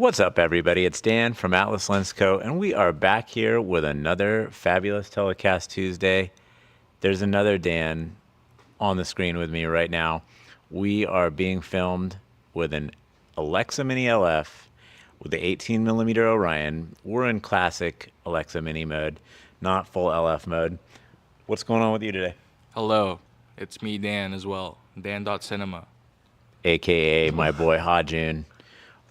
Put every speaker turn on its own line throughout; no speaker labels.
What's up, everybody? It's Dan from Atlas Lens Co., and we are back here with another fabulous Telecast Tuesday. There's another Dan on the screen with me right now. We are being filmed with an Alexa Mini LF with the 18 millimeter Orion. We're in classic Alexa Mini mode, not full LF mode. What's going on with you today?
Hello, it's me, Dan, as well. Dan.cinema.
AKA my boy Hajun.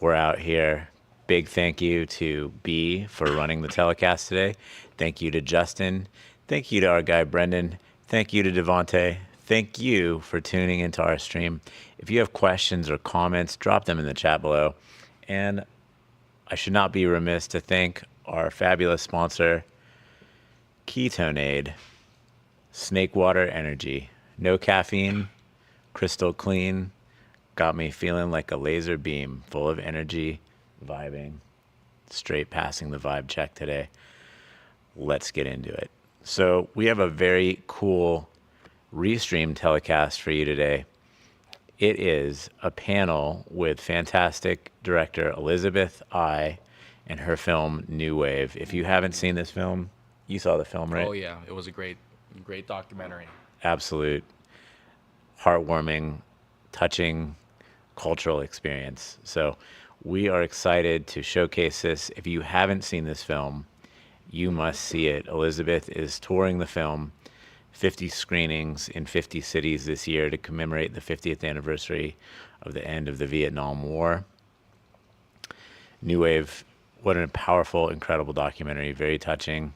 We're out here. Big thank you to B for running the telecast today. Thank you to Justin. Thank you to our guy Brendan. Thank you to Devonte. Thank you for tuning into our stream. If you have questions or comments, drop them in the chat below. And I should not be remiss to thank our fabulous sponsor, Ketoneade Snake Water Energy. No caffeine, crystal clean. Got me feeling like a laser beam, full of energy, vibing, straight passing the vibe check today. Let's get into it. So we have a very cool restream telecast for you today. It is a panel with fantastic director Elizabeth I and her film New Wave. If you haven't seen this film, you saw the film, right?
Oh yeah, it was a great documentary.
Absolute, heartwarming, touching, cultural experience. So we are excited to showcase this. If you haven't seen this film, you must see it. Elizabeth is touring the film, 50 screenings in 50 cities this year to commemorate the 50th anniversary of the end of the Vietnam War. New Wave, what a powerful, incredible documentary, very touching.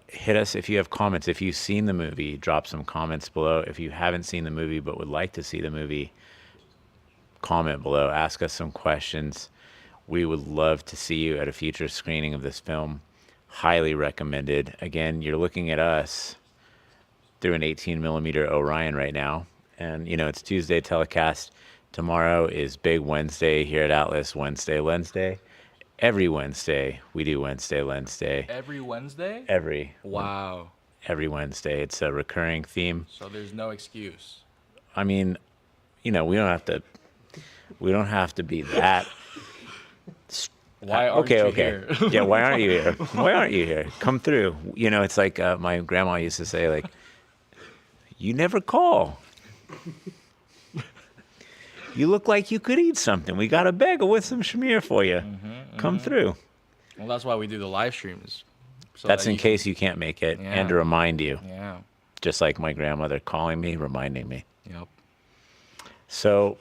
Hit us if you have comments. If you've seen the movie, drop some comments below. If you haven't seen the movie but would like to see the movie, comment below, ask us some questions. We would love to see you at a future screening of this film. Highly recommended. Again, you're looking at us through an 18 millimeter Orion right now. And, you know, it's Tuesday telecast. Tomorrow is Big Wednesday here at Atlas, Wednesday. Every Wednesday, we do Wednesday.
Every Wednesday?
Wow. Every Wednesday. It's a recurring theme.
So there's no excuse.
I mean, you know, we don't have to be that.
Why aren't you here?
Yeah, why aren't you here? Why aren't you here? Come through. You know, it's like my grandma used to say, like, you never call. You look like you could eat something. We got a bagel with some shamir for you. Come through.
Well, that's why we do the live streams. So
that's in case you can't make it and to remind you.
Yeah.
Just like my grandmother calling me, reminding me.
Yep.
So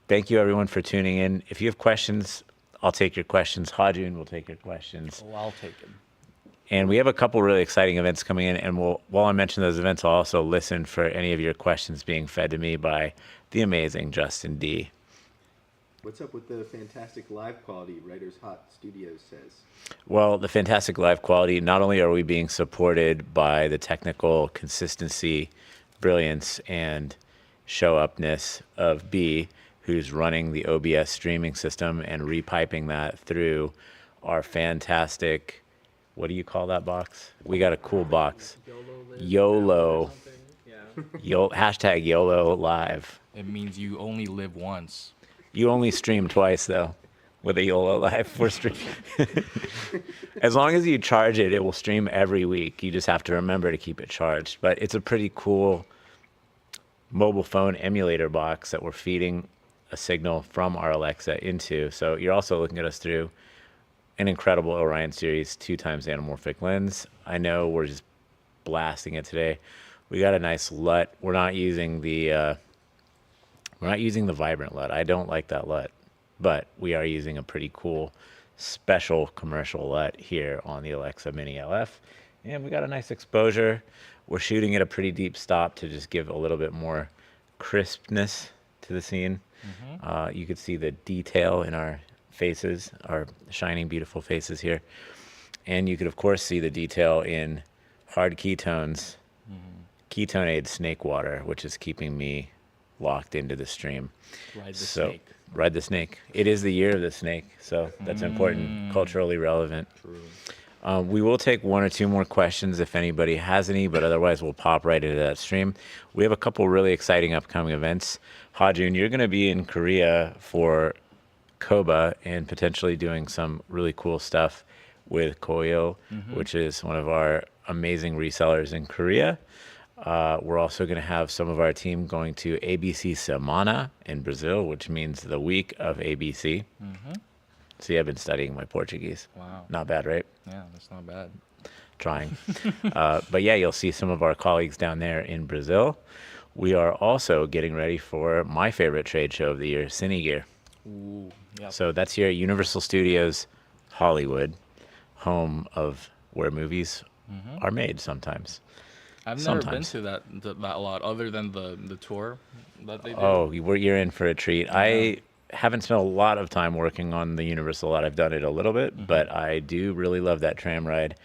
thank you, everyone, for tuning in. If you have questions, I'll take your questions. Hajun will take your questions.
Oh, I'll take them.
And we have a couple really exciting events coming in. And while I mention those events, I'll also listen for any of your questions being fed to me by the amazing Justin D.
What's up with the fantastic live quality Writers Hot Studios says?
Well, the fantastic live quality, not only are we being supported by the technical consistency, brilliance, and show-upness of B, who's running the OBS streaming system and repiping that through our fantastic, what do you call that box? We got a cool box. YOLO. Hashtag YOLO live.
It means you only live once.
You only stream twice, though, with a YOLO live for stream. As long as you charge it, it will stream every week. You just have to remember to keep it charged. But it's a pretty cool mobile phone emulator box that we're feeding a signal from our Alexa into. So you're also looking at us through an incredible Orion Series 2x anamorphic lens. I know we're just blasting it today. We got a nice LUT. We're not using the vibrant LUT. I don't like that LUT, but we are using a pretty cool special commercial LUT here on the Alexa Mini LF. And we got a nice exposure. We're shooting at a pretty deep stop to just give a little bit more crispness to the scene. You could see the detail in our faces, our shining, beautiful faces here. And you could, of course, see the detail in hard ketones, Ketoneade Snake Water, which is keeping me locked into the stream.
Ride the snake.
Ride the snake. It is the year of the snake, so that's important, culturally relevant.
True.
We will take one or two more questions if anybody has any, but otherwise we'll pop right into that stream. We have a couple really exciting upcoming events. Hajun, you're going to be in Korea for Koba and potentially doing some really cool stuff with Koyo, which is one of our amazing resellers in Korea. We're also going to have some of our team going to ABC Semana in Brazil, which means the week of ABC. See, I've been studying my Portuguese.
Wow.
Not bad, right?
Yeah, that's not bad.
Trying. But yeah, you'll see some of our colleagues down there in Brazil. We are also getting ready for my favorite trade show of the year, CineGear.
Ooh, yep.
So that's here at Universal Studios Hollywood, home of where movies are made sometimes.
I've never been
Sometimes.
to that lot other than the tour that they do.
Oh, you're in for a treat. I haven't spent a lot of time working on the Universal lot. I've done it a little bit, but I do really love that tram ride.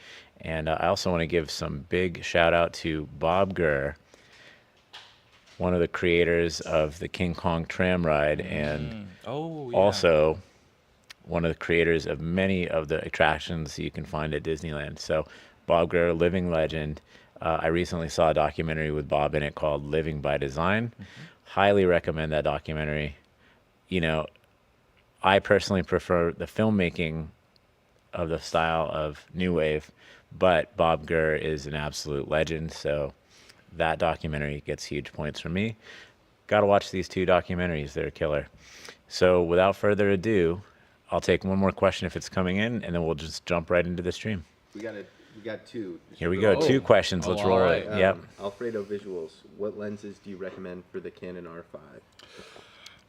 And I also want to give some big shout out to Bob Gurr, one of the creators of the King Kong tram ride, and
Oh, yeah.
also one of the creators of many of the attractions you can find at Disneyland. So, Bob Gurr, living legend. I recently saw a documentary with Bob in it called Living by Design. Highly recommend that documentary. You know, I personally prefer the filmmaking of the style of New Wave, but Bob Gurr is an absolute legend. So, that documentary gets huge points from me. Got to watch these two documentaries. They're killer. So, without further ado, I'll take one more question if it's coming in, and then we'll just jump right into the stream.
We got two.
Here we go.
Oh.
Two questions. Let's
Oh,
roll
alright.
it. Yep.
Alfredo Visuals. What lenses do you recommend for the Canon R5?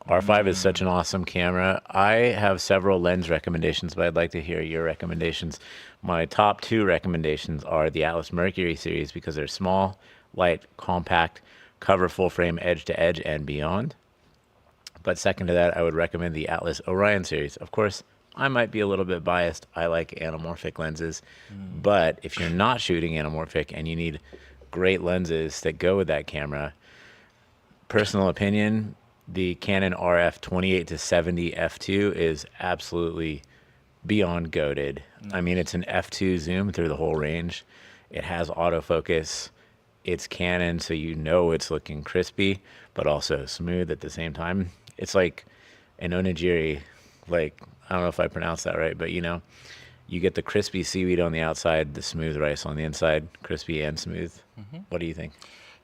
R5 is such an awesome camera. I have several lens recommendations, but I'd like to hear your recommendations. My top two recommendations are the Atlas Mercury series because they're small, light, compact, cover full frame edge to edge and beyond. But second to that, I would recommend the Atlas Orion series. Of course, I might be a little bit biased. I like anamorphic lenses. But if you're not shooting anamorphic and you need great lenses that go with that camera, personal opinion, the Canon RF 28 to 70 f2 is absolutely beyond goated. I mean, it's an f2 zoom through the whole range. It has autofocus. It's Canon, so you know it's looking crispy, but also smooth at the same time. It's like an onigiri, like, I don't know if I pronounced that right, but you know, you get the crispy seaweed on the outside, the smooth rice on the inside, crispy and smooth. What do you think?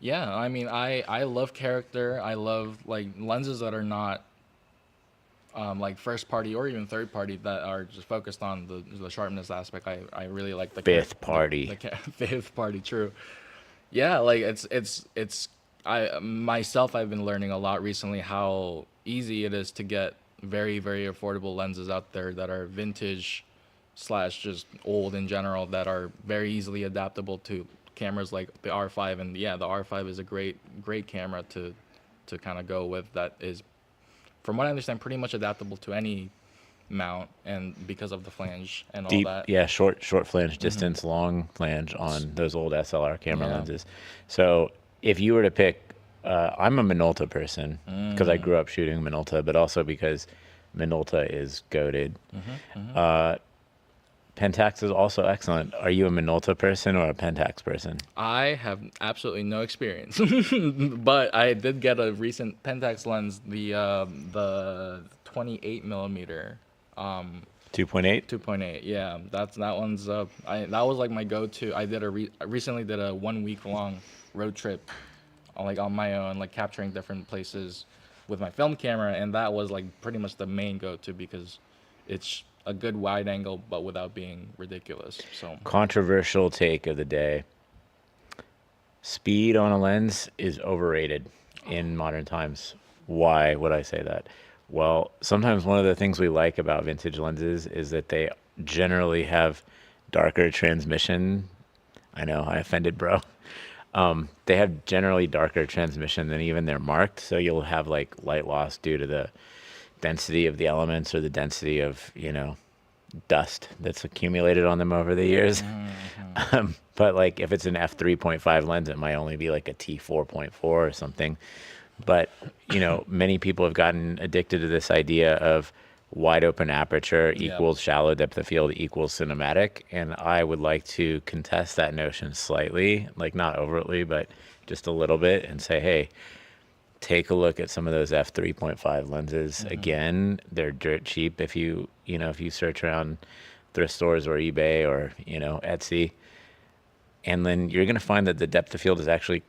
Yeah, I mean, I love character. I love like lenses that are not like first party or even third party that are just focused on the sharpness aspect. I really like the
Fifth party.
Fifth party, true. Yeah, like it's I myself I've been learning a lot recently how easy it is to get very, very affordable lenses out there that are vintage slash just old in general that are very easily adaptable to cameras like the R5. And yeah, the R5 is a great camera to kind of go with. That is, from what I understand, pretty much adaptable to any mount, and because of the flange and all
Deep,
that.
yeah, short flange distance, long flange on those old SLR camera
Yeah.
lenses. So if you were to pick, I'm a Minolta person because I grew up shooting Minolta, but also because Minolta is goated. Pentax is also excellent. Are you a Minolta person or a Pentax person?
I have absolutely no experience, but I did get a recent Pentax lens, the 28 millimeter,
2.8?
2.8. Yeah, that one's that was like my go-to. I recently did a 1 week long road trip, like on my own, like capturing different places with my film camera, and that was like pretty much the main go-to because it's a good wide angle, but without being ridiculous. So
Controversial take of the day. Speed on a lens is overrated in modern times. Why would I say that? Well, sometimes one of the things we like about vintage lenses is that they generally have darker transmission. I know, I offended, bro. They have generally darker transmission than even they're marked. So you'll have like light loss due to the density of the elements or the density of, you know, dust that's accumulated on them over the years. But like if it's an f3.5 lens, it might only be like a t4.4 or something. But, you know, many people have gotten addicted to this idea of wide open aperture equals shallow depth of field equals cinematic. And I would like to contest that notion slightly, like not overtly, but just a little bit, and say, hey, take a look at some of those f3.5 lenses. Again, they're dirt cheap if if you search around thrift stores or eBay or Etsy, and then you're going to find that the depth of field is actually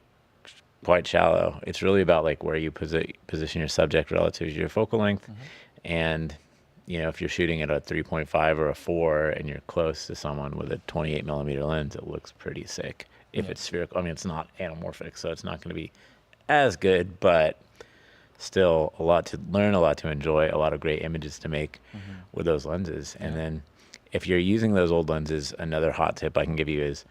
quite shallow. It's really about like where you position your subject relative to your focal length. And if you're shooting at a 3.5 or a 4 and you're close to someone with a 28 millimeter lens, it looks pretty sick. If it's spherical, I mean, it's not anamorphic, so it's not going to be as good, but still a lot to learn, a lot to enjoy, a lot of great images to make with those lenses. And then if you're using those old lenses, another hot tip I can give you is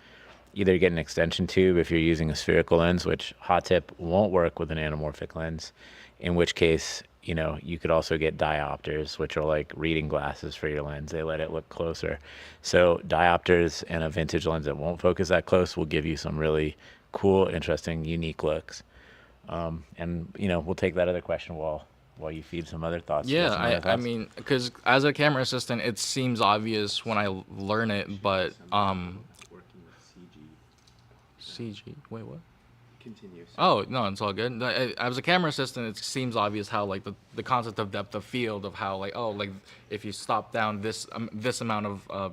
either get an extension tube if you're using a spherical lens, which hot tip won't work with an anamorphic lens, in which case, you could also get diopters, which are like reading glasses for your lens. They let it look closer. So diopters and a vintage lens that won't focus that close will give you some really cool, interesting, unique looks. And we'll take that other question while you feed some other thoughts. You got
Yeah,
some other
I
thoughts?
mean, because as a camera assistant, it seems obvious when I learn it, but
Working with
CG. Wait, what?
Continue.
Oh no, it's all good. As a camera assistant, it seems obvious how like the concept of depth of field of how like if you stop down this amount of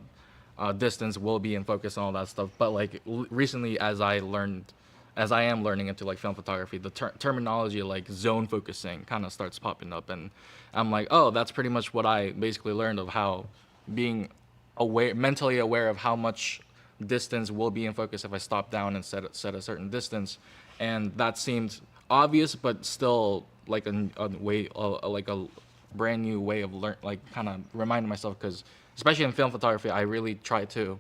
distance will be in focus and all that stuff. But like recently, as I am learning into like film photography, the terminology like zone focusing kind of starts popping up, and I'm like, oh, that's pretty much what I basically learned of how being mentally aware of how much distance will be in focus if I stop down and set a certain distance, and that seemed obvious, but still like a way, like a brand new way of kind of reminding myself, because especially in film photography, I really try to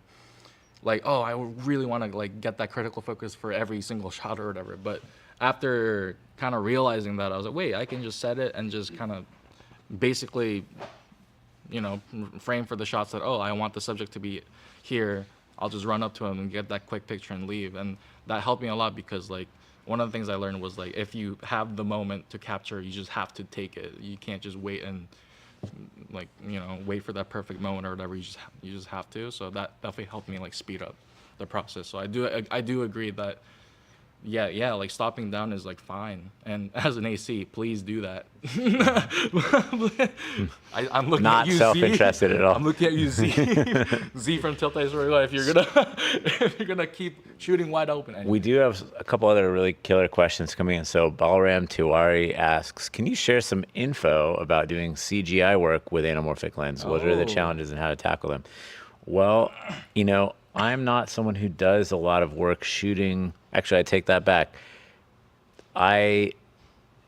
like, oh, I really want to like get that critical focus for every single shot or whatever. But after kind of realizing that, I was like, wait, I can just set it and just kind of basically, frame for the shots that, oh, I want the subject to be here. I'll just run up to him and get that quick picture and leave. And that helped me a lot, because like one of the things I learned was like, if you have the moment to capture, you just have to take it. You can't just wait and like wait for that perfect moment or whatever. You just have to. So that definitely helped me like speed up the process. So I do agree that like stopping down is like fine, and as an AC, please do that. I'm looking
Not
at you,
self-interested
Z.
at all.
I'm looking at you, Z. Z from Tilt Ice Story. If you're gonna keep shooting wide open. Anyway.
We do have a couple other really killer questions coming in. So Balram Tiwari asks, can you share some info about doing CGI work with anamorphic lens? What are the challenges and how to tackle them? Well, I'm not someone who does a lot of work shooting. Actually, I take that back. I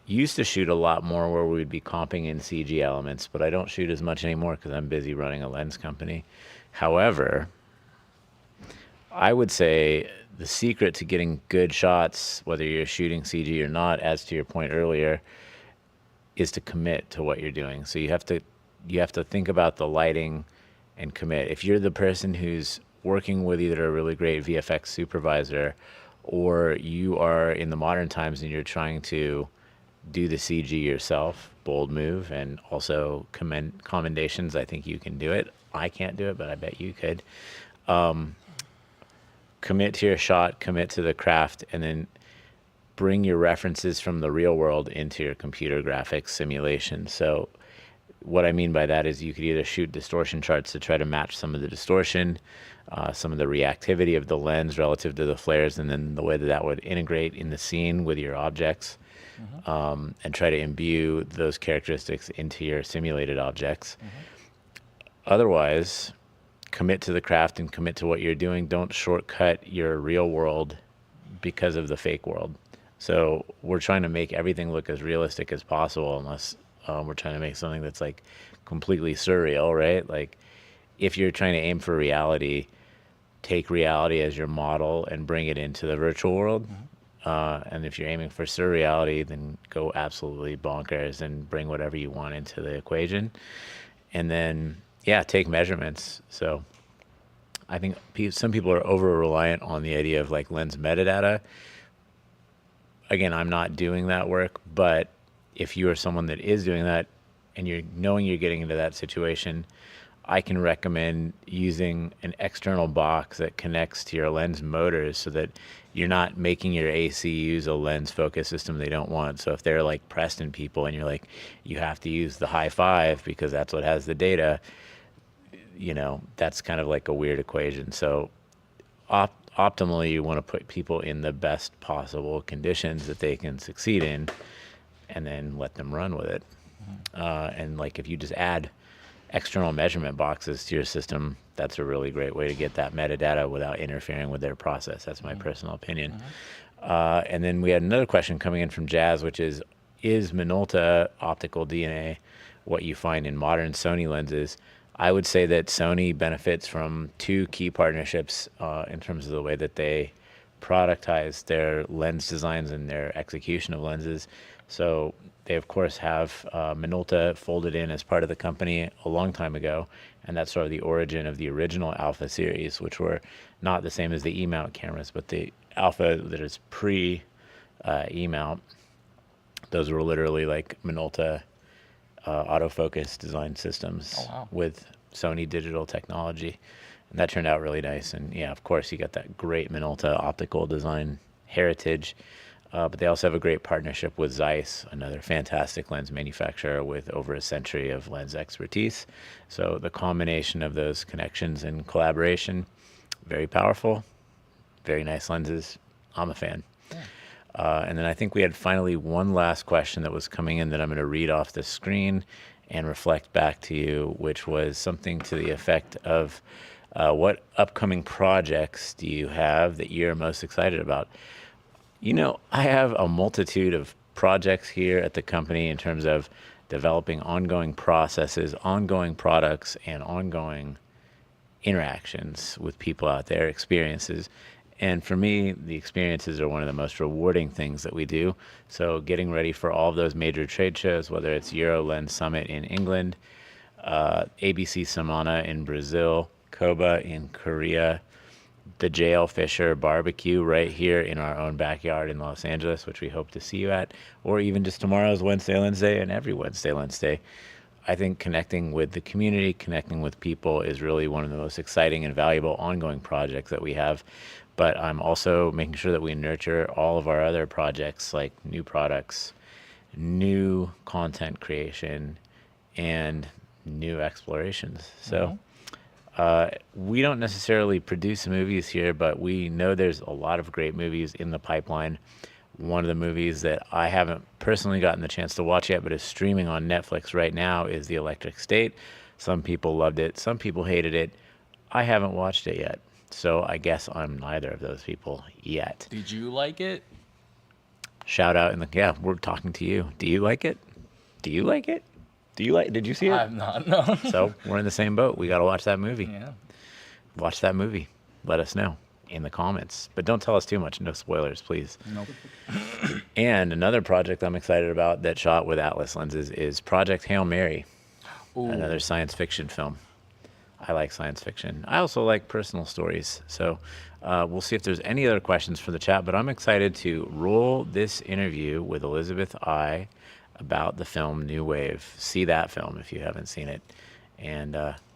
used to shoot a lot more where we'd be comping in CG elements, but I don't shoot as much anymore because I'm busy running a lens company. However, I would say the secret to getting good shots, whether you're shooting CG or not, as to your point earlier, is to commit to what you're doing. So you have to think about the lighting and commit. If you're the person who's working with either a really great VFX supervisor, or you are in the modern times and you're trying to do the CG yourself, bold move, and also commendations. I think you can do it. I can't do it, but I bet you could. Commit to your shot, commit to the craft, and then bring your references from the real world into your computer graphics simulation. So what I mean by that is you could either shoot distortion charts to try to match some of the distortion, some of the reactivity of the lens relative to the flares, and then the way that would integrate in the scene with your objects, and try to imbue those characteristics into your simulated objects. Otherwise, commit to the craft and commit to what you're doing. Don't shortcut your real world because of the fake world. So we're trying to make everything look as realistic as possible, unless we're trying to make something that's like completely surreal, right? Like if you're trying to aim for reality, take reality as your model and bring it into the virtual world. And if you're aiming for surreality, then go absolutely bonkers and bring whatever you want into the equation. And then, take measurements. So I think some people are over reliant on the idea of like lens metadata. Again, I'm not doing that work, but if you are someone that is doing that and you're knowing you're getting into that situation, I can recommend using an external box that connects to your lens motors so that you're not making your AC use a lens focus system they don't want. So if they're like Preston people and you're like, you have to use the high five because that's what has the data, that's kind of like a weird equation. So optimally, you want to put people in the best possible conditions that they can succeed in and then let them run with it. And like if you just add external measurement boxes to your system, that's a really great way to get that metadata without interfering with their process. That's my personal opinion. And then we had another question coming in from Jazz, which is Minolta optical DNA what you find in modern Sony lenses? I would say that Sony benefits from two key partnerships in terms of the way that they productize their lens designs and their execution of lenses. So they, of course, have Minolta folded in as part of the company a long time ago, and that's sort of the origin of the original Alpha series, which were not the same as the E-mount cameras, but the Alpha that is pre-E-mount, those were literally like Minolta autofocus design systems with Sony digital technology. And that turned out really nice. And yeah, of course, you got that great Minolta optical design heritage. But they also have a great partnership with Zeiss, another fantastic lens manufacturer with over a century of lens expertise. So the combination of those connections and collaboration, very powerful, very nice lenses. I'm a fan. And then I think we had finally one last question that was coming in that I'm going to read off the screen and reflect back to you, which was something to the effect of what upcoming projects do you have that you're most excited about? I have a multitude of projects here at the company in terms of developing ongoing processes, ongoing products, and ongoing interactions with people out there, experiences. And for me, the experiences are one of the most rewarding things that we do. So getting ready for all of those major trade shows, whether it's Euro Lens Summit in England, ABC Semana in Brazil, Koba in Korea, the JL Fisher barbecue right here in our own backyard in Los Angeles, which we hope to see you at, or even just tomorrow's Wednesday Lens Day and every Wednesday Lens Day. I think connecting with the community, connecting with people is really one of the most exciting and valuable ongoing projects that we have. But I'm also making sure that we nurture all of our other projects like new products, new content creation, and new explorations. So we don't necessarily produce movies here, but we know there's a lot of great movies in the pipeline. One of the movies that I haven't personally gotten the chance to watch yet, but is streaming on Netflix right now, is The Electric State. Some people loved it. Some people hated it. I haven't watched it yet. So I guess I'm neither of those people yet.
Did you like it?
Shout out yeah, we're talking to you. Do you like it? Do you like it? Did you see it?
I'm not, no.
So we're in the same boat. We got to watch that movie.
Yeah.
Watch that movie. Let us know in the comments. But don't tell us too much. No spoilers, please.
Nope.
And another project I'm excited about that shot with Atlas lenses is Project Hail Mary, another science fiction film. I like science fiction. I also like personal stories. So we'll see if there's any other questions for the chat. But I'm excited to roll this interview with Elizabeth I about the film New Wave. See that film if you haven't seen it. And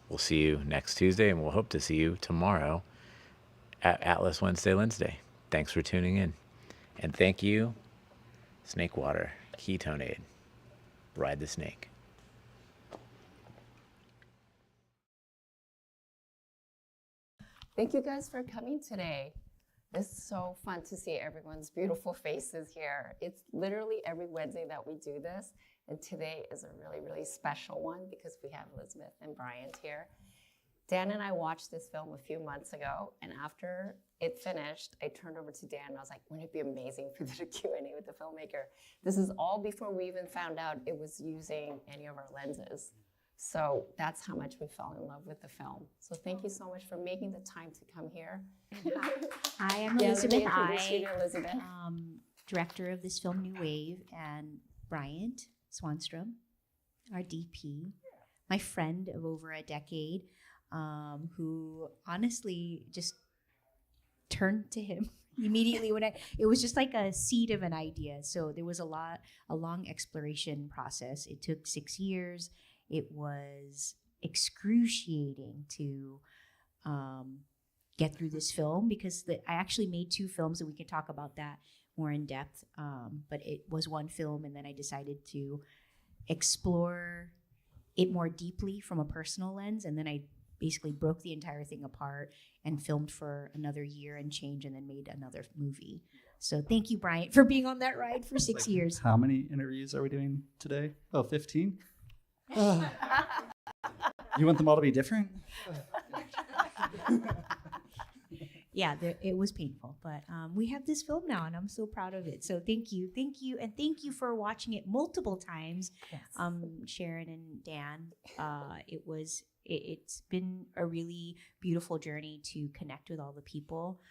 we'll see you next Tuesday, and we'll hope to see you tomorrow at Atlas Wednesday Lens Day. Thanks for tuning in. And thank you, Snake Water, Ketone Aid. Ride the snake.
Thank you guys for coming today. It's so fun to see everyone's beautiful faces here. It's literally every Wednesday that we do this, and today is a really, really special one because we have Elizabeth and Bryant here. Dan and I watched this film a few months ago, and after it finished, I turned over to Dan and I was like, wouldn't it be amazing for the Q&A with the filmmaker? This is all before we even found out it was using any of our lenses. So that's how much we fell in love with the film. So thank you so much for making the time to come here.
Hi, I'm
Yeah,
Elizabeth
let me introduce you
I,
to Elizabeth.
director of this film, New Wave, and Bryant Swanstrom, our DP, my friend of over a decade, who honestly just turned to him immediately when it was just like a seed of an idea. So there was a long exploration process. It took 6 years. It was excruciating to get through this film, because I actually made 2 films, and we can talk about that more in depth. But it was one film, and then I decided to explore it more deeply from a personal lens, and then I basically broke the entire thing apart and filmed for another year and change, and then made another movie. So thank you, Bryant, for being on that ride for 6 years.
How many interviews are we doing today? Oh, 15? You want them all to be different?
Yeah, it was painful, but we have this film now, and I'm so proud of it. So thank you, and thank you for watching it multiple times,
Yes.
Sharon and Dan. It's been a really beautiful journey to connect with all the people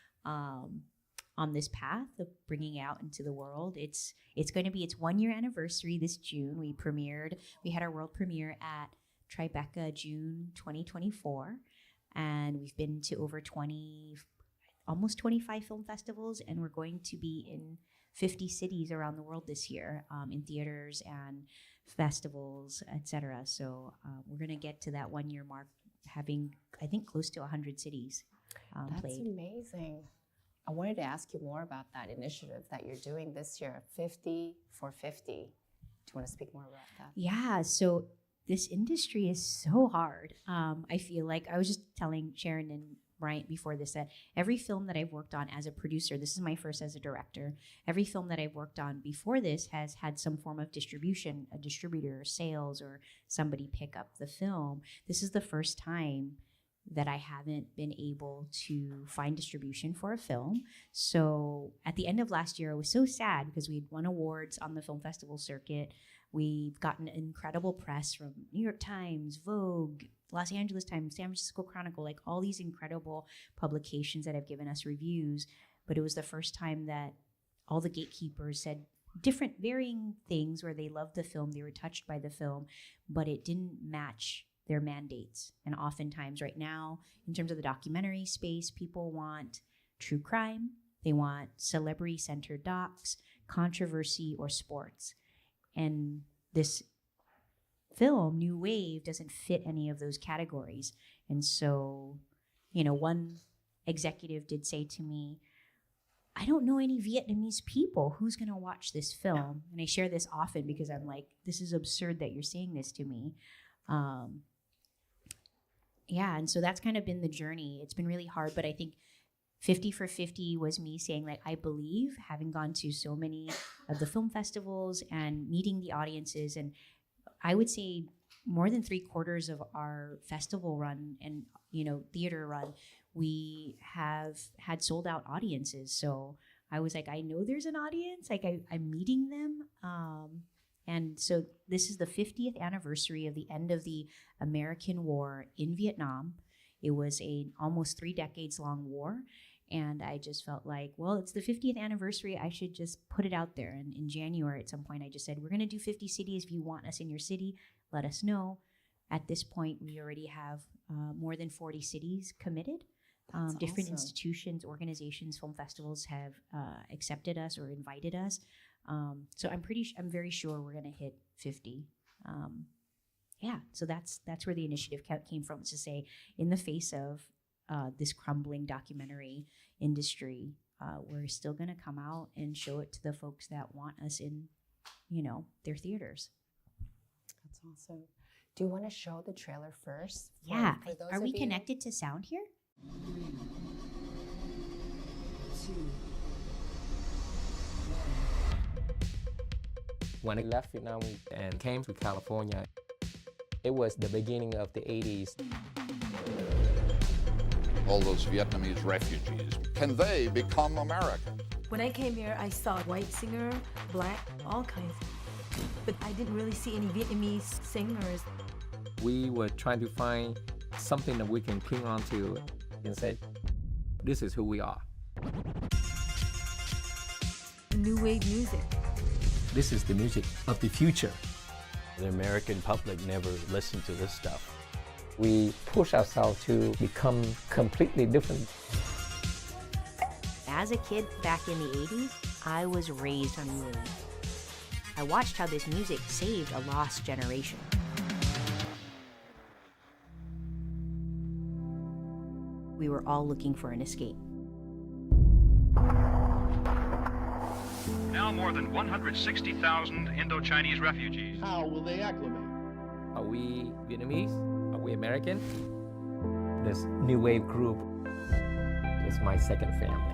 on this path of bringing out into the world. It's going to be its 1-year anniversary this June. We had our world premiere at Tribeca June 2024, and we've been to over almost 25 film festivals, and we're going to be in 50 cities around the world this year, in theaters and festivals, etc. So we're going to get to that 1-year mark, having, I think, close to 100 cities
That's
played.
amazing. I wanted to ask you more about that initiative that you're doing this year, 50 for 50. Do you want to speak more about that?
Yeah, so this industry is so hard. I feel like I was just telling Sharon and Bryant before this that every film that I've worked on as a producer, this is my first as a director, every film that I've worked on before this has had some form of distribution, a distributor, sales, or somebody pick up the film. This is the first time that I haven't been able to find distribution for a film. So at the end of last year, I was so sad because we'd won awards on the film festival circuit. We've gotten incredible press from New York Times, Vogue, Los Angeles Times, San Francisco Chronicle, like all these incredible publications that have given us reviews. But it was the first time that all the gatekeepers said different varying things where they loved the film, they were touched by the film, but it didn't match their mandates. And oftentimes right now, in terms of the documentary space, people want true crime, they want celebrity-centered docs, controversy, or sports. And this film, New Wave, doesn't fit any of those categories. And so, one executive did say to me, I don't know any Vietnamese people. Who's going to watch this film? And I share this often because I'm like, this is absurd that you're saying this to me. And so that's kind of been the journey. It's been really hard, but I think 50 for 50 was me saying, like, I believe, having gone to so many of the film festivals and meeting the audiences, and I would say more than 3/4 of our festival run and, theater run, we have had sold out audiences. So I was like, I know there's an audience, like I'm meeting them. And so this is the 50th anniversary of the end of the American War in Vietnam. It was a almost 3 decades long war. And I just felt like, well, it's the 50th anniversary. I should just put it out there. And in January, at some point, I just said, we're going to do 50 cities. If you want us in your city, let us know. At this point, we already have more than 40 cities committed. Different
awesome.
Institutions, organizations, film festivals have accepted us or invited us. So I'm very sure we're going to hit 50. So that's where the initiative came from, is to say, in the face of this crumbling documentary industry, we're still going to come out and show it to the folks that want us in, their theaters.
That's awesome. Do you want to show the trailer first?
Yeah.
For those
Are
of
we
you-
connected to sound here?
When I left Vietnam and came to California, it was the beginning of the 80s.
All those Vietnamese refugees, can they become American?
When I came here, I saw white singer, black, all kinds. But I didn't really see any Vietnamese singers.
We were trying to find something that we can cling on to and say, this is who we are.
New wave music.
This is the music of the future.
The American public never listened to this stuff.
We push ourselves to become completely different.
As a kid back in the 80s, I was raised on New Wave. I watched how this music saved a lost generation. We were all looking for an escape.
Now more than 160,000 Indo-Chinese refugees.
How will they acclimate?
Are we Vietnamese? Are we American? This new wave group is my second family.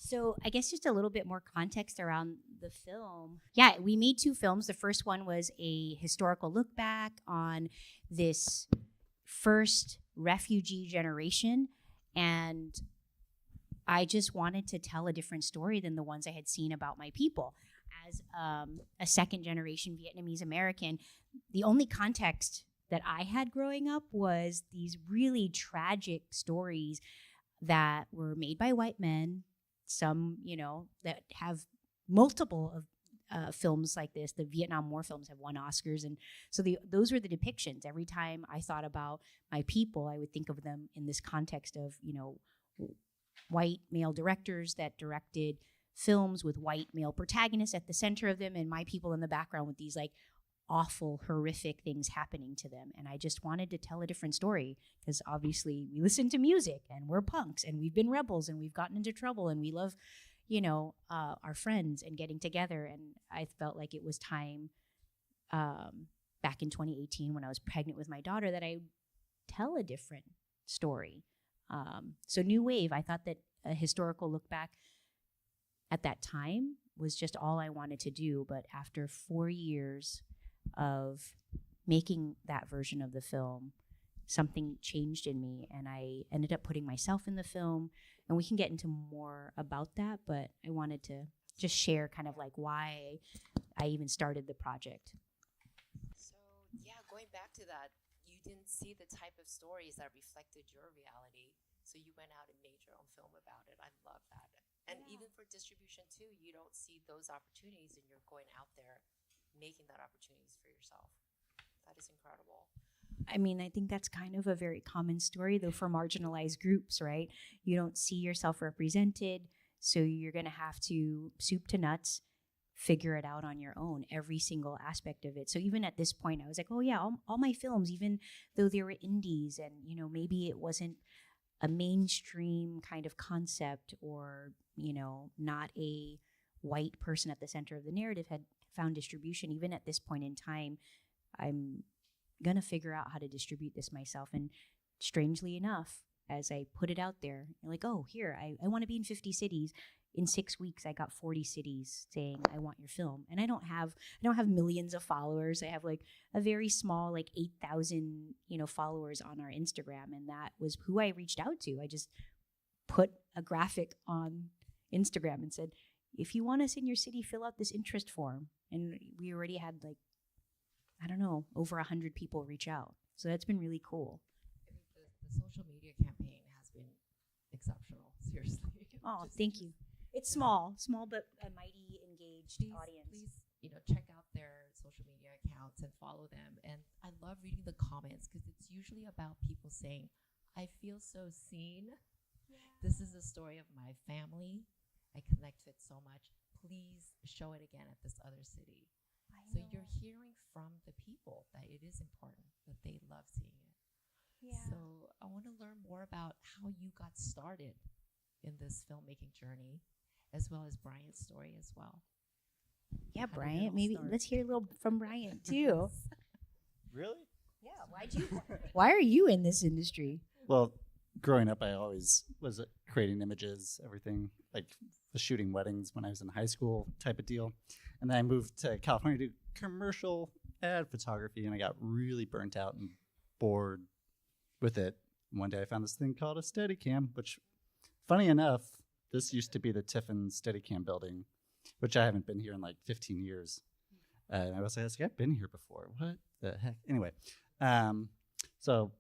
So I guess just a little bit more context around the film. Yeah, we made 2 films. The first one was a historical look back on this first refugee generation. And I just wanted to tell a different story than the ones I had seen about my people. As a second generation Vietnamese American, the only context that I had growing up was these really tragic stories that were made by white men. Some, that have multiple of films like this. The Vietnam War films have won Oscars. And so those were the depictions. Every time I thought about my people, I would think of them in this context of, white male directors that directed films with white male protagonists at the center of them, and my people in the background with these like awful, horrific things happening to them. And I just wanted to tell a different story because obviously we listen to music and we're punks and we've been rebels and we've gotten into trouble and we love, our friends and getting together. And I felt like it was time back in 2018 when I was pregnant with my daughter that I tell a different story. So New Wave, I thought that a historical look back at that time was just all I wanted to do. But after 4 years of making that version of the film, something changed in me and I ended up putting myself in the film, and we can get into more about that, but I wanted to just share kind of like why I even started the project.
So yeah, going back to that, you didn't see the type of stories that reflected your reality, so you went out and made your own film about it. I love that. And even for distribution too, you don't see those opportunities and you're going out there making that opportunities for yourself. That is incredible.
I mean, I think that's kind of a very common story, though, for marginalized groups, right? You don't see yourself represented, so you're going to have to soup to nuts, figure it out on your own, every single aspect of it. So even at this point, I was like, oh yeah, all my films, even though they were indies and, maybe it wasn't a mainstream kind of concept or, not a white person at the center of the narrative had found distribution. Even at this point in time, I'm going to figure out how to distribute this myself. And strangely enough, as I put it out there, like, oh, here, I want to be in 50 cities. In 6 weeks, I got 40 cities saying, I want your film. And I don't have millions of followers. I have like a very small, like 8,000, followers on our Instagram. And that was who I reached out to. I just put a graphic on Instagram and said, if you want us in your city, fill out this interest form. And we already had like, I don't know, over 100 people reach out. So that's been really cool.
I think the social media campaign has been exceptional, seriously.
Oh, thank you. It's small but a mighty engaged audience.
Please, check out their social media accounts and follow them. And I love reading the comments because it's usually about people saying, I feel so seen. Yeah. This is the story of my family. I connect to it so much. Please show it again at this other city. So you're hearing from the people that it is important, that they love seeing it. Yeah. So I want to learn more about how you got started in this filmmaking journey, as well as Bryant's story as well.
Yeah, Bryant, maybe let's hear a little from Bryant too.
Really?
Yeah, why are you in this industry?
Well, growing up, I always was creating images, everything, like was shooting weddings when I was in high school type of deal. And then I moved to California to do commercial ad photography, and I got really burnt out and bored with it. One day I found this thing called a Steadicam, which, funny enough, this used to be the Tiffin Steadicam building, which I haven't been here in like 15 years. And I was like, I've been here before. What the heck? Anyway, so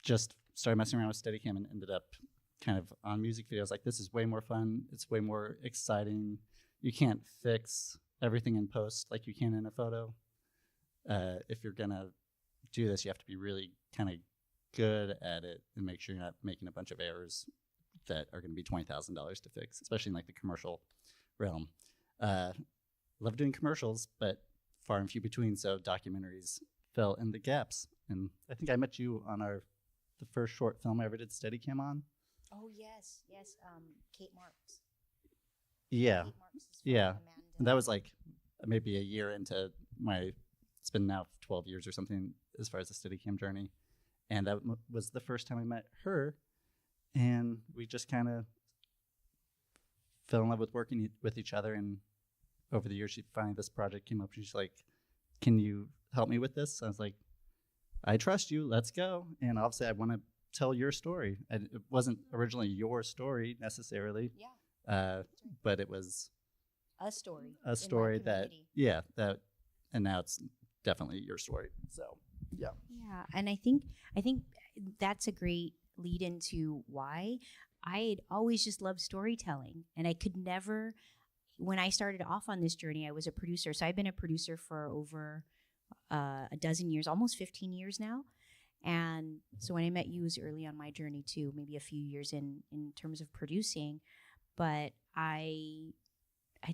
just started messing around with Steadicam and ended up kind of on music videos. Like, this is way more fun. It's way more exciting. You can't fix everything in post like you can in a photo. If you're gonna do this, you have to be really kind of good at it and make sure you're not making a bunch of errors that are going to be $20,000 to fix, especially in like the commercial realm. Love doing commercials, but far and few between. So documentaries fill in the gaps. And I think I met you on the first short film I ever did Steadicam on.
Oh yes, Kate Marks.
Yeah,
Kate Marks is
yeah.
Amanda.
And that was like maybe a year into it's been now 12 years or something as far as the Steadicam journey. And that was the first time I met her. And we just kind of fell in love with working with each other. And over the years, finally this project came up. She's like, can you help me with this? I was like, I trust you. Let's go. And obviously, I want to tell your story. And it wasn't originally your story necessarily.
Yeah.
But it was
a story.
A story and now it's definitely your story. So, yeah.
Yeah, and I think that's a great lead into why I'd always just loved storytelling, and I could never. When I started off on this journey, I was a producer, so I've been a producer for over a dozen years, almost 15 years now. And so when I met you, it was early on my journey too, maybe a few years in terms of producing, but I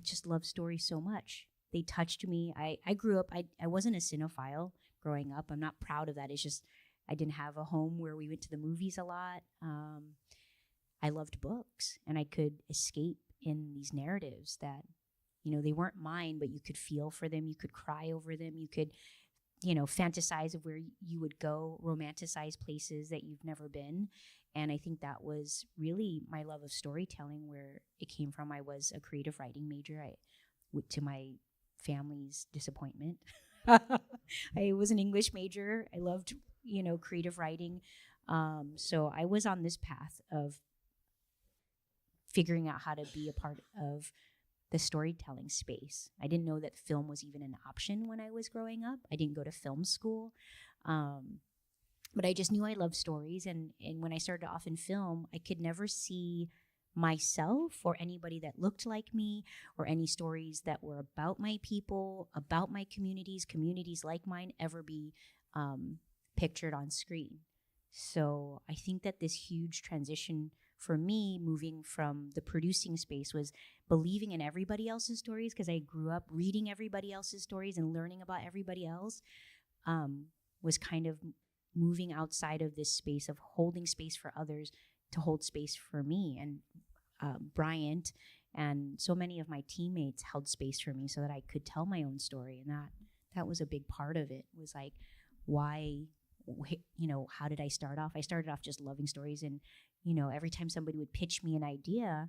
just love stories so much. They touched me. I grew up, I wasn't a cinephile growing up. I'm not proud of that. It's just I didn't have a home where we went to the movies a lot. I loved books, and I could escape in these narratives that, they weren't mine, but you could feel for them. You could cry over them. You could, fantasize of where you would go, romanticize places that you've never been. And I think that was really my love of storytelling, where it came from. I was a creative writing major. To my family's disappointment. I was an English major. I loved, creative writing. So I was on this path of figuring out how to be a part of the storytelling space. I didn't know that film was even an option when I was growing up. I didn't go to film school. But I just knew I loved stories. And when I started off in film, I could never see myself or anybody that looked like me or any stories that were about my people, about my communities like mine ever be pictured on screen. So I think that this huge transition for me, moving from the producing space, was believing in everybody else's stories, because I grew up reading everybody else's stories and learning about everybody else, was kind of moving outside of this space of holding space for others to hold space for me. And Bryant and so many of my teammates held space for me so that I could tell my own story. And that was a big part of it, was like, why, how did I start off? I started off just loving stories. And, every time somebody would pitch me an idea,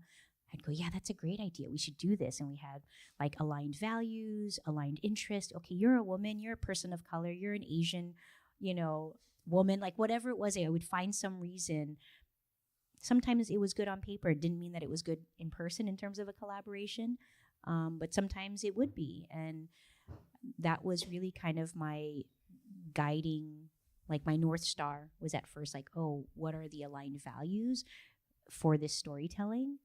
I'd go, yeah, that's a great idea. We should do this. And we had like aligned values, aligned interest. Okay, you're a woman, you're a person of color, you're an Asian, woman, like whatever it was, I would find some reason. Sometimes it was good on paper. It didn't mean that it was good in person in terms of a collaboration, but sometimes it would be. And that was really kind of my guiding, like my North Star was at first like, oh, what are the aligned values for this storytelling?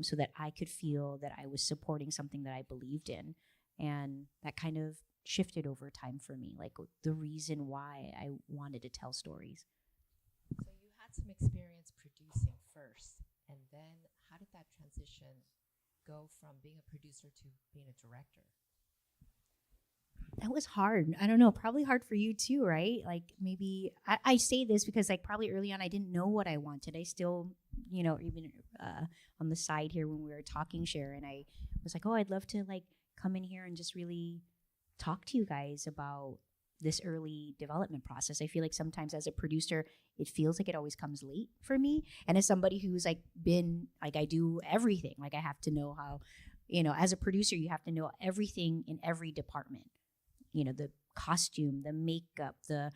So that I could feel that I was supporting something that I believed in. And that kind of shifted over time for me, like the reason why I wanted to tell stories.
So you had some experience producing first, and then how did that transition go from being a producer to being a director?
That was hard. I don't know, probably hard for you too, right? Like maybe, I say this because like probably early on I didn't know what I wanted. I still, even on the side here when we were talking, Sharon, I was like, oh, I'd love to like come in here and just really talk to you guys about this early development process. I feel like sometimes as a producer, it feels like it always comes late for me. And as somebody who's like been, like I do everything, like I have to know how, as a producer, you have to know everything in every department, the costume, the makeup, the,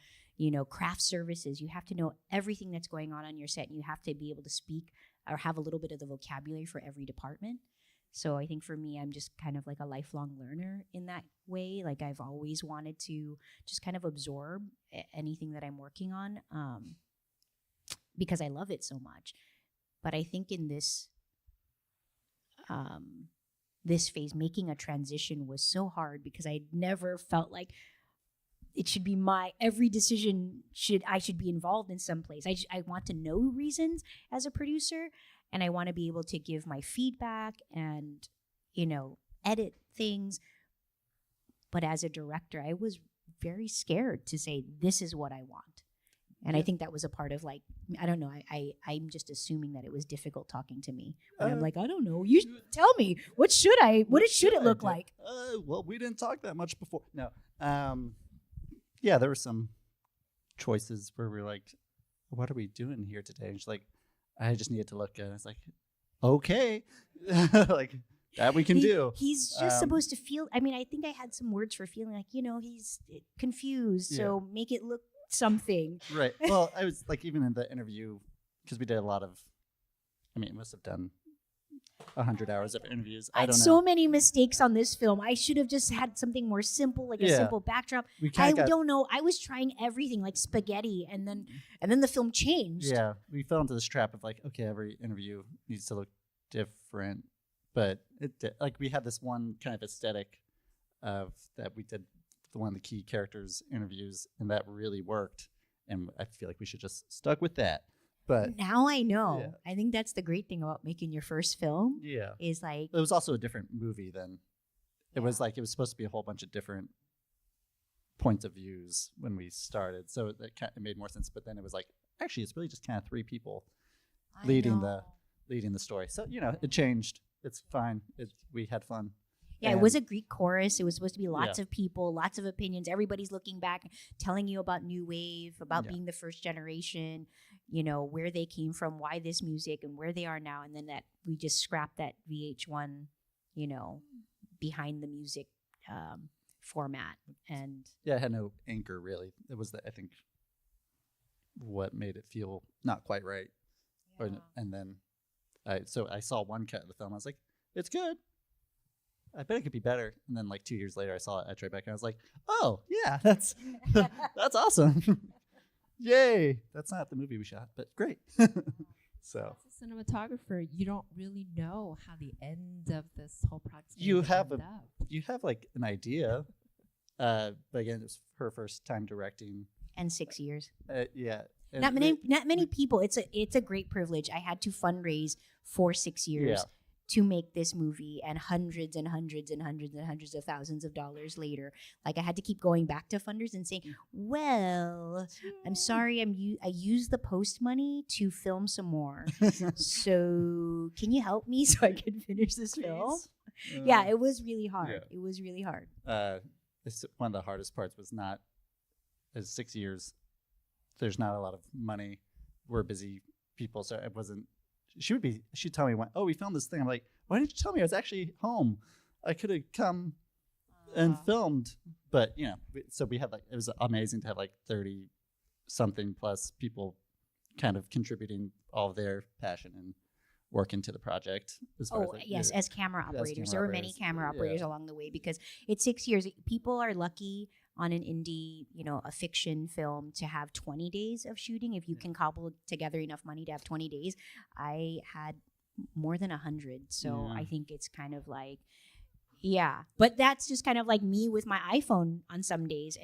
craft services. You have to know everything that's going on your set, and you have to be able to speak or have a little bit of the vocabulary for every department. So I think for me, I'm just kind of like a lifelong learner in that way. Like I've always wanted to just kind of absorb anything that I'm working on, because I love it so much. But I think in this phase, making a transition was so hard because I never felt like
it should be every decision I should be involved in some place. I want to know reasons as a producer, and I want to be able to give my feedback and, edit things. But as a director, I was very scared to say, this is what I want. And I think that was a part of, like, I don't know. I'm just assuming that it was difficult talking to me. When I'm like, I don't know. You tell me. What should it look like?
Well, we didn't talk that much before. No. Yeah, there were some choices where we were like, what are we doing here today? And she's like, I just needed to look good. It's like, okay. Like, that we can do.
He's just supposed to feel. I mean, I think I had some words for feeling like, he's confused. So make it look something.
Right. Well, I was like, even in the interview, because we did a lot of, it must have done 100 hours of interviews. I don't know.
So many mistakes on this film. I should have just had something more simple, like a simple backdrop. I don't know. I was trying everything like spaghetti, and then the film changed.
Yeah, we fell into this trap of like, okay, every interview needs to look different, but we had this one kind of aesthetic of that we did one of the key characters interviews, and that really worked. And I feel like we should just stuck with that. But
now I know. Yeah. I think that's the great thing about making your first film.
Yeah,
is like
it was also a different movie than it was like it was supposed to be a whole bunch of different points of views when we started, so it made more sense. But then it was like actually it's really just kind of three people leading the story. So it changed. It's fine. We had fun.
Yeah, it was a Greek chorus. It was supposed to be lots of people, lots of opinions. Everybody's looking back, telling you about New Wave, about being the first generation, where they came from, why this music, and where they are now. And then that we just scrapped that VH1, behind the music format. And
it had no anchor really. It was I think what made it feel not quite right. Yeah. And then I saw one cut of the film. I was like, it's good. I bet it could be better. And then like 2 years later, I saw it at Tribeca, and I was like, oh yeah, that's awesome. Yay. That's not the movie we shot, but great. So
as a cinematographer, you don't really know how the end of this whole project
you have like an idea. But again, it was her first time directing.
And 6 years.
Yeah.
Not many people. It's a great privilege. I had to fundraise for 6 years to make this movie, and hundreds and hundreds and hundreds and hundreds of thousands of dollars later. Like I had to keep going back to funders and saying, well, I'm sorry, I used the post money to film some more. So can you help me so I can finish this film? Yeah, it was really hard. Yeah. It was really hard.
One of the hardest parts was not, as 6 years, there's not a lot of money. We're busy people, so it wasn't. She'd tell me, we filmed this thing. I'm like, why didn't you tell me? I was actually home. I could have come and filmed. But, so we had it was amazing to have 30 something plus people kind of contributing all of their passion and work into the project.
As camera operators. There were many camera operators along the way, because it's 6 years. People are lucky on an indie, a fiction film to have 20 days of shooting. If you can cobble together enough money to have 20 days, I had more than 100. So I think it's kind of like, but that's just kind of like me with my iPhone on some days,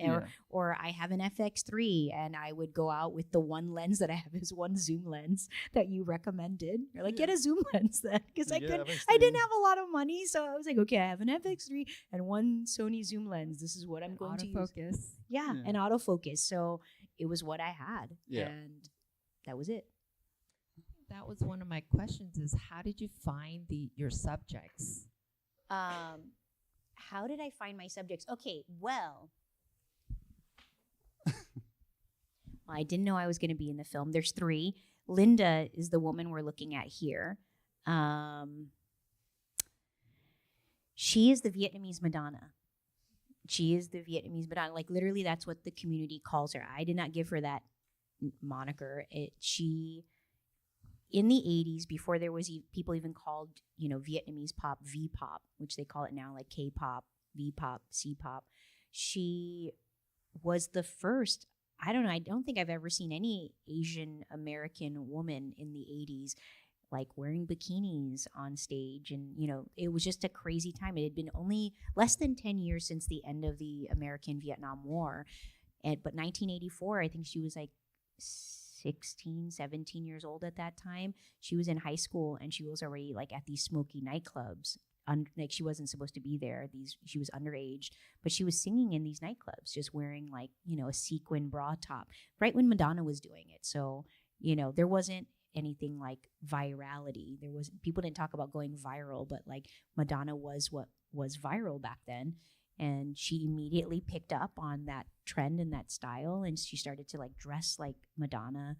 or I have an FX3 and I would go out with the one lens that I have is one zoom lens that you recommended. You're like, get a zoom lens then, because I didn't have a lot of money, so I was like, okay, I have an FX3 and one Sony zoom lens. This is what I'm going to use. And autofocus. So it was what I had, and that was it.
That was one of my questions: is how did you find your subjects?
How did I find my subjects? Okay, well, I didn't know I was going to be in the film. There's 3. Linda is the woman we're looking at here. She is the Vietnamese Madonna. Like literally, that's what the community calls her. I did not give her that moniker. In the 80s, before there was people even called, Vietnamese pop V-pop, which they call it now, like K-pop, V-pop, C-pop. She was the first. I don't know. I don't think I've ever seen any Asian American woman in the 80s like wearing bikinis on stage. And, it was just a crazy time. It had been only less than 10 years since the end of the American Vietnam War. But 1984, I think she was like 16, 17 years old at that time. She was in high school and she was already like at these smoky nightclubs. Like she wasn't supposed to be there. She was underage, but she was singing in these nightclubs, just wearing like, a sequin bra top, right when Madonna was doing it. So, there wasn't anything like virality. People didn't talk about going viral, but like Madonna was what was viral back then. And she immediately picked up on that trend and that style, and she started to like dress like Madonna.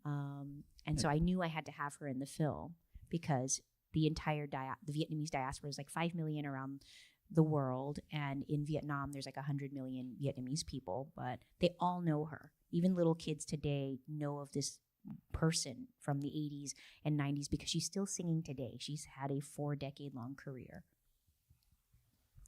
And so I knew I had to have her in the film because the entire the Vietnamese diaspora is like 5 million around the world, and in Vietnam there's like 100 million Vietnamese people, but they all know her. Even little kids today know of this person from the 80s and 90s because she's still singing today. She's had a 4-decade-long career.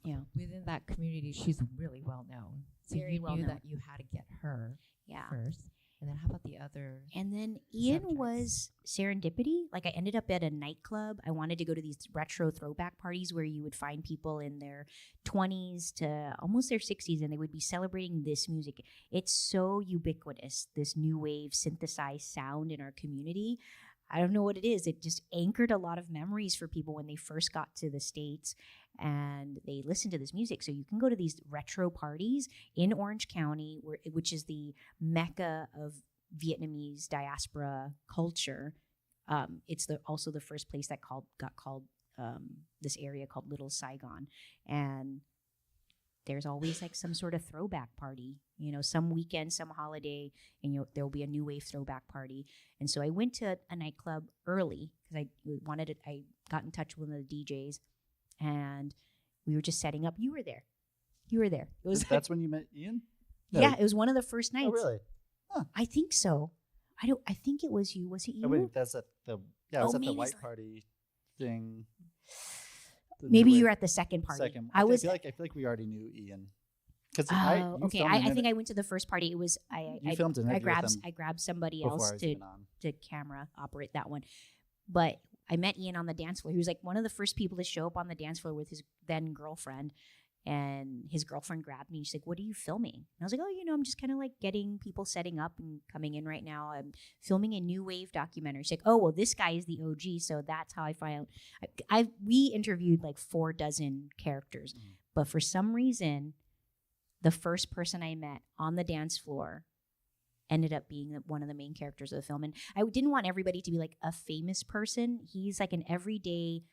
Yeah.
Within that community, she's really well known. So
Very
you
well
knew
known.
that you had to get her
Yeah.
first. And then how about the other?
And then Ian
subjects?
was serendipity. Like I ended up at a nightclub. I wanted to go to these retro throwback parties where you would find people in their 20s to almost their 60s and they would be celebrating this music. It's so ubiquitous, this new wave synthesized sound in our community. I don't know what it is. It just anchored a lot of memories for people when they first got to the States and they listened to this music. So you can go to these retro parties in Orange County, which is the mecca of Vietnamese diaspora culture. It's also the first place that got called this area called Little Saigon. And there's always like some sort of throwback party, some weekend, some holiday, and there'll be a new wave throwback party. And so I went to a nightclub early because I got in touch with one of the DJs and we were just setting up. You were there. It was
That's when you met Ian? No.
Yeah, it was one of the first nights.
Oh, really? Huh.
I think so. I think it was you. Was it you?
Oh, wait, that's at the I was at the
maybe
white
it's-
party thing. The
Maybe
new
you
wave-
were at the second party.
Second.
I was.
feel like we already knew Ian. Because
Okay, I think I went to the first party. It was
You filmed an interview with him
I grabbed somebody
before I
else
was
to
even on.
camera operate that one. But I met Ian on the dance floor. He was like one of the first people to show up on the dance floor with his then girlfriend. And his girlfriend grabbed me. She's like, "What are you filming?" And I was like, "Oh, I'm just kind of like getting people setting up and coming in right now. I'm filming a new wave documentary." She's like, "Oh, well, this guy is the OG, so that's how I found." We interviewed like 4 dozen characters, but for some reason, the first person I met on the dance floor ended up being one of the main characters of the film. And I didn't want everybody to be like a famous person. He's like an everyday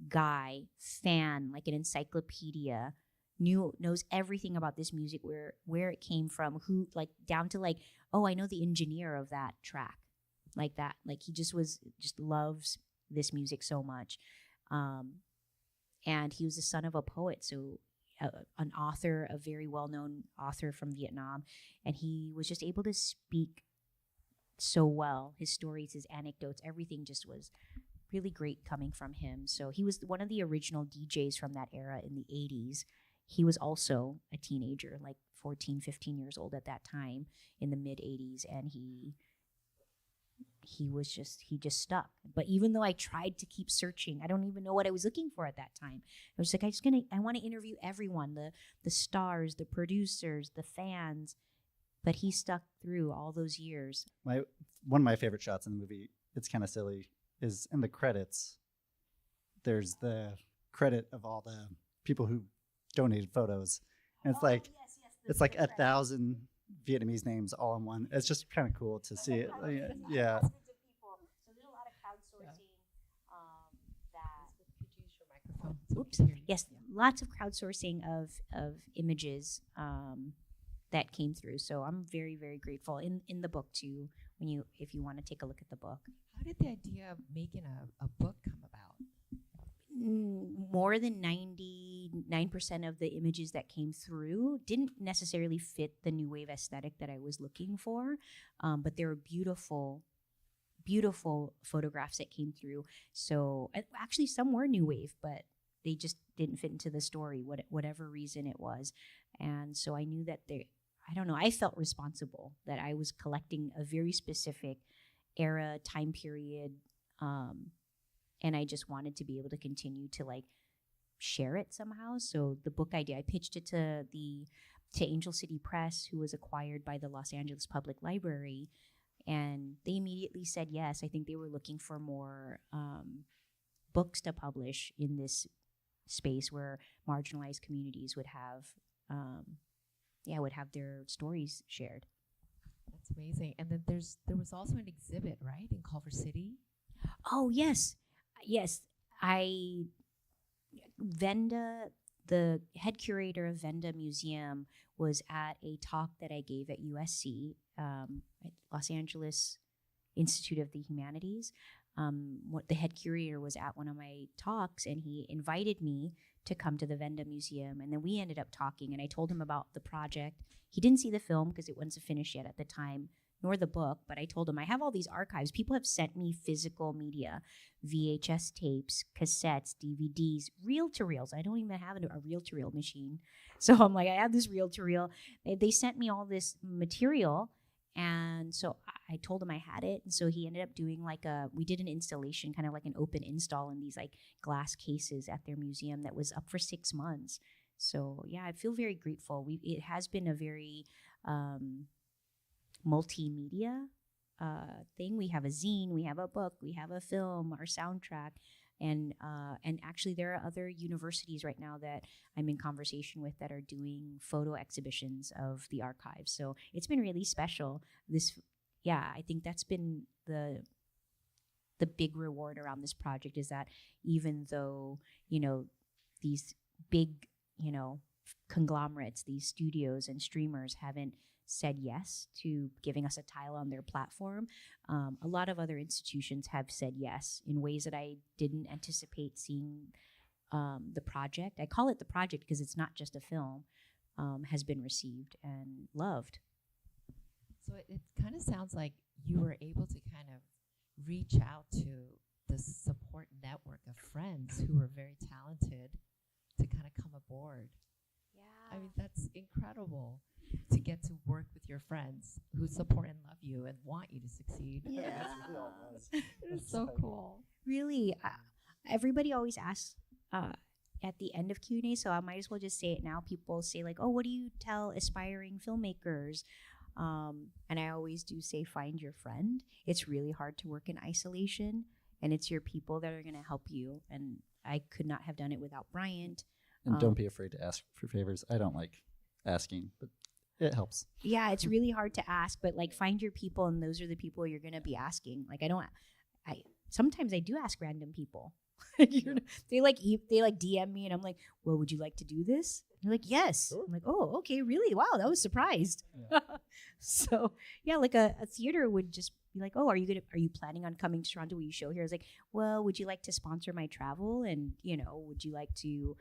guy, fan, like an encyclopedia. Knows everything about this music, where it came from, who, like down to like, oh, I know the engineer of that track, like that. Like he just loves this music so much, and he was the son of a poet, so an author, a very well-known author from Vietnam, and he was just able to speak so well. His stories, his anecdotes, everything just was really great coming from him. So he was one of the original DJs from that era in the 80s. He was also a teenager, like 14, 15 years old at that time in the mid 80s. And he just stuck. But even though I tried to keep searching, I don't even know what I was looking for at that time. I was like, I want to interview everyone, the stars, the producers, the fans. But he stuck through all those years.
One of my favorite shots in the movie, it's kind of silly, is in the credits. There's the credit of all the people who donated photos, and it's like it's like 1,000 Vietnamese names all in one. It's just kind of cool to see it. Yeah.
So there's a lot of crowdsourcing. Oops. Yes, lots of crowdsourcing of images that came through. So I'm very, very grateful. In the book too, if you want to take a look at the book.
How did the idea of making a book come about?
More than 99% of the images that came through didn't necessarily fit the new wave aesthetic that I was looking for, but there were beautiful, beautiful photographs that came through. So actually some were new wave, but they just didn't fit into the story, whatever reason it was. And so I knew that I felt responsible that I was collecting a very specific era, time period, and I just wanted to be able to continue to like share it somehow. So the book idea, I pitched it to the
to Angel City Press, who was acquired by the Los Angeles Public Library, and they immediately said yes. I think they were looking for more books to publish in this space where marginalized communities would have, would have their stories shared.
That's amazing. And then there was also an exhibit, right, in Culver City?
Oh, yes. Yes. Venda, the head curator of Venda Museum, was at a talk that I gave at USC, at Los Angeles Institute of the Humanities. What the head curator was at one of my talks, and he invited me to come to the Venda Museum, and then we ended up talking, and I told him about the project. He didn't see the film because it wasn't finished yet at the time, nor the book, but I told him I have all these archives. People have sent me physical media, VHS tapes, cassettes, DVDs, reel-to-reels. I don't even have a reel-to-reel machine. So I'm like, I have this reel-to-reel. They sent me all this material, and so I told him I had it. And so he ended up doing we did an installation, kind of like an open install in these like glass cases at their museum that was up for 6 months. So yeah, I feel very grateful. It has been a very multimedia thing. We have a zine, we have a book, we have a film, our soundtrack, and actually there are other universities right now that I'm in conversation with that are doing photo exhibitions of the archives. So it's been really special. I think that's been the big reward around this project, is that even though, these big, conglomerates, these studios and streamers haven't said yes to giving us a tile on their platform, a lot of other institutions have said yes in ways that I didn't anticipate seeing. The project, I call it the project because it's not just a film, has been received and loved.
So it kind of sounds like you were able to kind of reach out to the support network of friends who were very talented to kind of come aboard. Yeah. I mean, that's incredible to get to work with your friends who support and love you and want you to succeed.
Yeah.
It's so cool.
Really, everybody always asks at the end of Q&A, so I might as well just say it now. People say like, oh, what do you tell aspiring filmmakers? And I always do say, find your friend. It's really hard to work in isolation, and it's your people that are going to help you. And I could not have done it without Bryant.
And don't be afraid to ask for favors. I don't like asking, but it helps.
Yeah, it's really hard to ask, but like find your people, and those are the people you're going to be asking. Like sometimes I do ask random people. They DM me, and I'm like, well, would you like to do this? And they're like, yes. Sure. I'm like, oh, okay, really? Wow, that was surprised. Yeah. So yeah, like a theater would just be like, oh, are you planning on coming to Toronto? Will you show here? I was like, well, would you like to sponsor my travel? And would you like to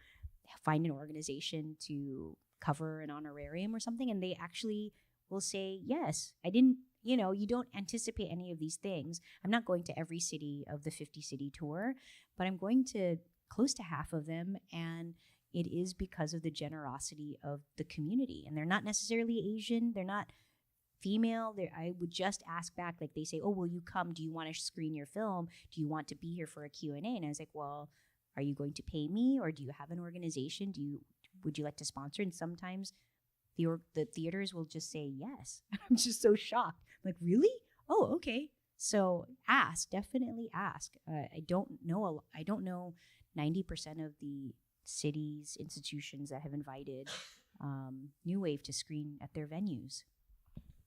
find an organization to cover an honorarium or something? And they actually will say yes. I didn't. You don't anticipate any of these things. I'm not going to every city of the 50-city tour, but I'm going to close to half of them, and it is because of the generosity of the community. And they're not necessarily Asian. They're not female. I would just ask back, like they say, oh, will you come? Do you want to screen your film? Do you want to be here for a Q&A? And I was like, well, are you going to pay me, or do you have an organization? Would you like to sponsor? And sometimes the theaters will just say yes. I'm just so shocked. I'm like, really? Oh, okay. So definitely ask. I don't know 90% of the cities, institutions that have invited New Wave to screen at their venues.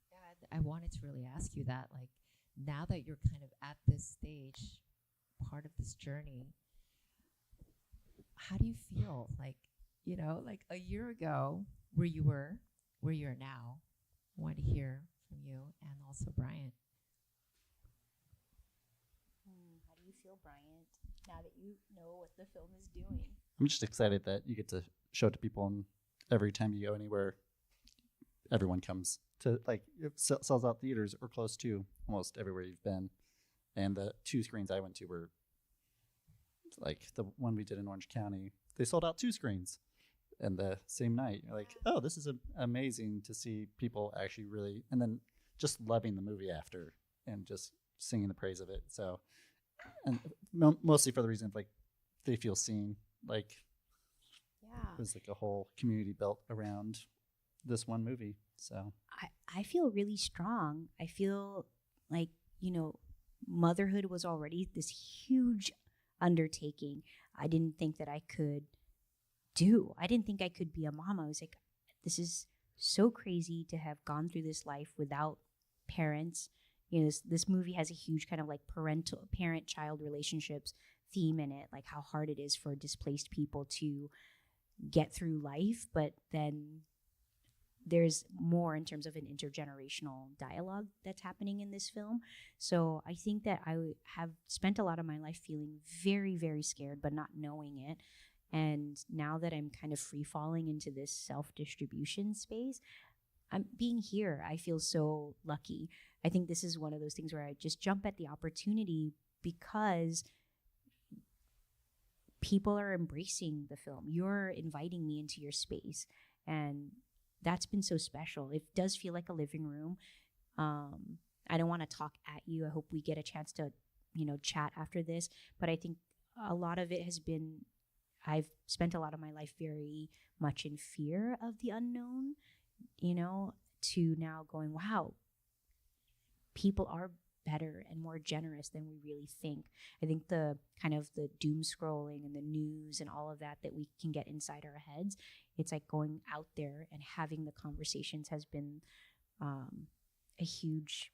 Yeah, I wanted to really ask you that. Like, now that you're kind of at this stage, part of this journey, how do you feel? Like, like a year ago, where you are now. I want to hear from you and also Bryant.
How do you feel, Bryant, now that you know what the film is doing?
I'm just excited that you get to show it to people, and every time you go anywhere, everyone comes to, like, it sells out theaters or close to almost everywhere you've been. And the 2 screens I went to were like the one we did in Orange County. They sold out 2 screens. And the same night, you're like, oh, this is amazing to see people actually really, and then just loving the movie after and just singing the praise of it. So, and mostly for the reason of, like, they feel seen. Like, there's like a whole community built around this one movie. So
I feel really strong. I feel like, motherhood was already this huge undertaking. I didn't think that I could do. I didn't think I could be a mom. I was like, this is so crazy to have gone through this life without parents. This movie has a huge kind of like parent-child relationships theme in it, like how hard it is for displaced people to get through life, but then there's more in terms of an intergenerational dialogue that's happening in this film. So I think that I have spent a lot of my life feeling very, very scared, but not knowing it. And now that I'm kind of free falling into this self-distribution space, I'm being here. I feel so lucky. I think this is one of those things where I just jump at the opportunity because people are embracing the film. You're inviting me into your space, and that's been so special. It does feel like a living room. I don't want to talk at you. I hope we get a chance to, chat after this. But I think a lot of it has been, I've spent a lot of my life very much in fear of the unknown, to now going, wow, people are better and more generous than we really think. I think the kind of the doom scrolling and the news and all of that we can get inside our heads, it's like going out there and having the conversations has been a huge,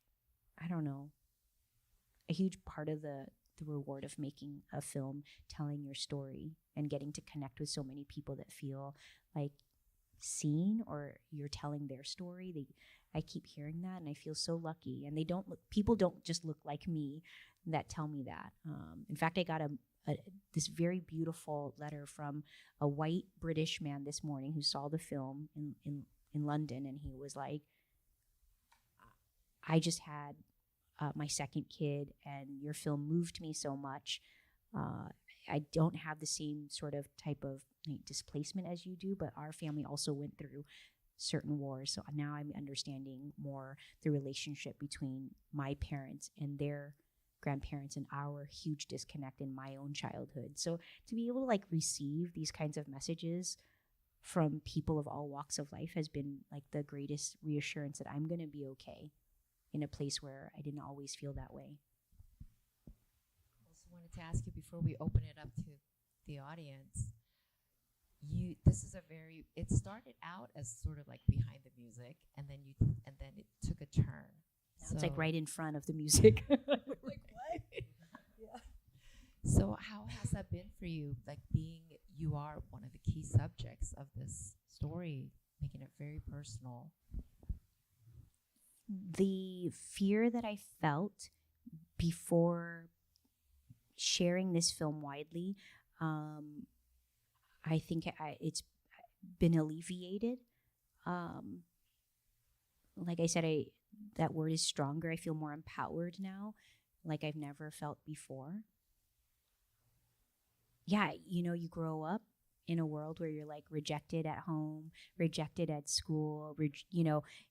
a huge part of the reward of making a film, telling your story and getting to connect with so many people that feel like seen, or you're telling their story. I keep hearing that, and I feel so lucky. And people don't just look like me that tell me that. In fact, I got this very beautiful letter from a white British man this morning who saw the film in London, and he was like, I just had my second kid, and your film moved me so much. I don't have the same sort of type of displacement as you do, but our family also went through certain wars. So now I'm understanding more the relationship between my parents and their grandparents and our huge disconnect in my own childhood. So to be able to receive these kinds of messages from people of all walks of life has been like the greatest reassurance that I'm going to be okay in a place where I didn't always feel that way.
Also wanted to ask you before we open it up to the audience, it started out as sort of like behind the music, and then it took a turn.
Now it's like right in front of the music.
Like what? Yeah. So how has that been for you? Like you are one of the key subjects of this story, making it very personal.
The fear that I felt before sharing this film widely, I think it's been alleviated. Like I said, that word is stronger. I feel more empowered now, like I've never felt before. Yeah, you grow up in a world where you're like rejected at home, rejected at school,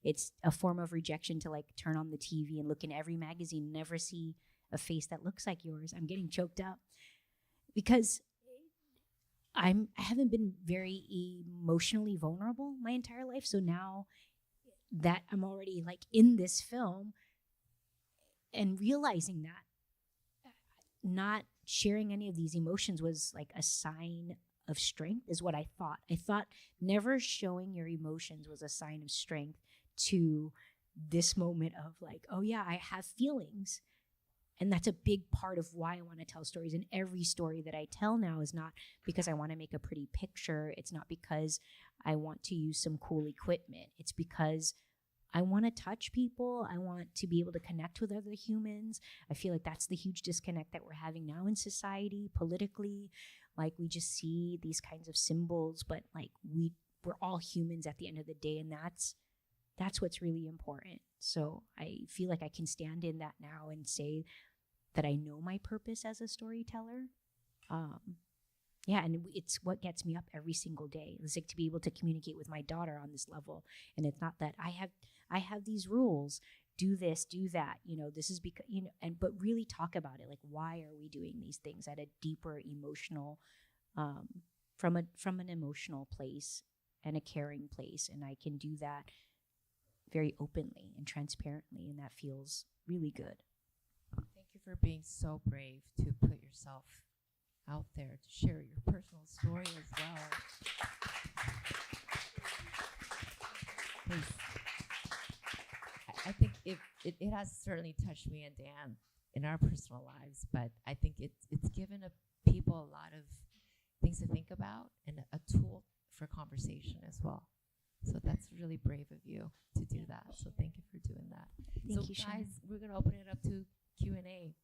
it's a form of rejection to like turn on the TV and look in every magazine and never see a face that looks like yours. I'm getting choked up because I haven't been very emotionally vulnerable my entire life. So now that I'm already like in this film and realizing that not sharing any of these emotions was like a sign of strength is what I thought. I thought never showing your emotions was a sign of strength to this moment of like, oh yeah, I have feelings. And that's a big part of why I want to tell stories. And every story that I tell now is not because I want to make a pretty picture. It's not because I want to use some cool equipment. It's because I want to touch people. I want to be able to connect with other humans. I feel like that's the huge disconnect that we're having now in society, politically. Like we just see these kinds of symbols, but like we're all humans at the end of the day, and that's what's really important. So I feel like I can stand in that now and say that I know my purpose as a storyteller. And it's what gets me up every single day. It's like to be able to communicate with my daughter on this level. And it's not that I have these rules, do this, do that, this is because, but really talk about it. Like, why are we doing these things at a deeper emotional, from an emotional place?
and a caring place, and I can do that very openly and transparently, and that feels really good.
Thank you for being so brave to put yourself out there, to share your personal story as well. I think it has certainly touched me and Dan in our personal lives, but I think it's given people a lot of things to think about and a tool for conversation as well. So that's really brave of you to do that. So thank you for doing that.
Thank
so
you,
guys,
Shannon.
we're gonna open it up to Q&A.